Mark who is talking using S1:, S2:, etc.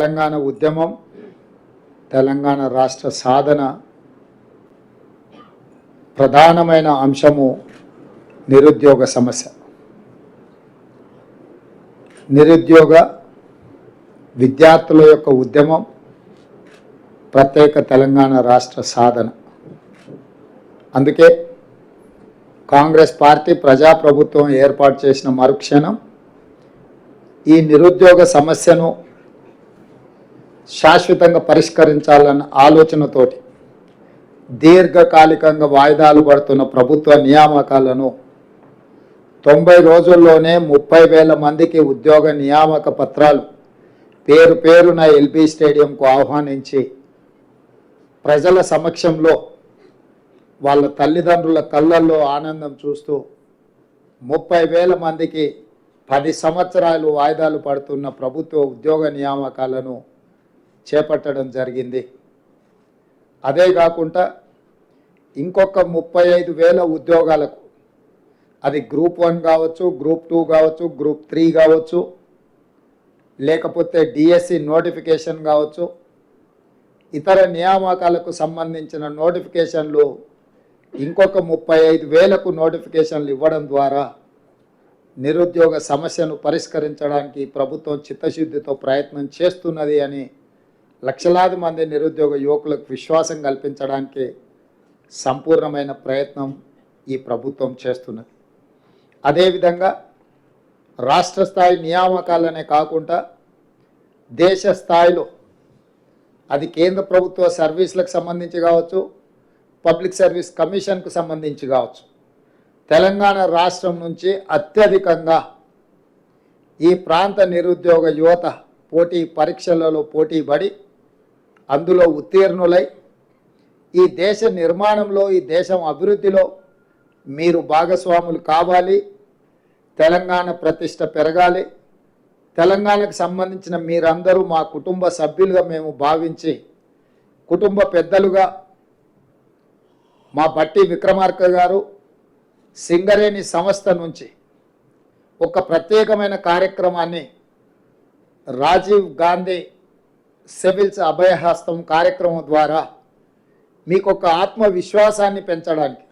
S1: తెలంగాణ ఉద్యమం, తెలంగాణ రాష్ట్ర సాధన ప్రధానమైన అంశము నిరుద్యోగ సమస్య. నిరుద్యోగ విద్యార్థుల యొక్క ఉద్యమం, ప్రత్యేక తెలంగాణ రాష్ట్ర సాధన. అందుకే కాంగ్రెస్ పార్టీ ప్రజాప్రభుత్వం ఏర్పాటు చేసిన మరుక్షణం ఈ నిరుద్యోగ సమస్యను శాశ్వతంగా పరిష్కరించాలన్న ఆలోచనతోటి దీర్ఘకాలికంగా వాయిదాలు పడుతున్న ప్రభుత్వ నియామకాలను 90 రోజుల్లోనే 30,000 మందికి ఉద్యోగ నియామక పత్రాలు పేరున ఎల్బీ స్టేడియంకు ఆహ్వానించి ప్రజల సమక్షంలో వాళ్ళ తల్లిదండ్రుల కళ్ళల్లో ఆనందం చూస్తూ 30,000 మందికి 10 సంవత్సరాలు వాయిదాలు పడుతున్న ప్రభుత్వ ఉద్యోగ నియామకాలను చేపట్టడం జరిగింది. అదే కాకుండా ఇంకొక 35,000 ఉద్యోగాలకు, అది గ్రూప్ 1 కావచ్చు, గ్రూప్ 2 కావచ్చు, గ్రూప్ 3 కావచ్చు, లేకపోతే డిఎస్సి నోటిఫికేషన్ కావచ్చు, ఇతర నియామకాలకు సంబంధించిన నోటిఫికేషన్లు ఇంకొక 35,000కు నోటిఫికేషన్లు ఇవ్వడం ద్వారా నిరుద్యోగ సమస్యను పరిష్కరించడానికి ప్రభుత్వం చిత్తశుద్ధితో ప్రయత్నం చేస్తున్నది అని లక్షలాది మంది నిరుద్యోగ యువకులకు విశ్వాసం కల్పించడానికి సంపూర్ణమైన ప్రయత్నం ఈ ప్రభుత్వం చేస్తున్నది. అదేవిధంగా రాష్ట్ర స్థాయి నియామకాలనే కాకుండా దేశ స్థాయిలో, అది కేంద్ర ప్రభుత్వ సర్వీసులకు సంబంధించి కావచ్చు, పబ్లిక్ సర్వీస్ కమిషన్కు సంబంధించి కావచ్చు, తెలంగాణ రాష్ట్రం నుంచి అత్యధికంగా ఈ ప్రాంత నిరుద్యోగ యువత పోటీ పరీక్షలలో పోటీపడి అందులో ఉత్తీర్ణులై ఈ దేశ నిర్మాణంలో, ఈ దేశం అభివృద్ధిలో మీరు భాగస్వాములు కావాలి, తెలంగాణ ప్రతిష్ట పెరగాలి, తెలంగాణకు సంబంధించిన మీరందరూ మా కుటుంబ సభ్యులుగా మేము భావించి, కుటుంబ పెద్దలుగా మా బట్టి విక్రమార్క గారు సింగరేణి సంస్థ నుంచి ఒక ప్రత్యేకమైన కార్యక్రమాన్ని రాజీవ్ గాంధీ సివిల్స్ అభయహస్తం కార్యక్రమం ద్వారా మీకు ఒక ఆత్మవిశ్వాసాన్ని పెంచడానికి,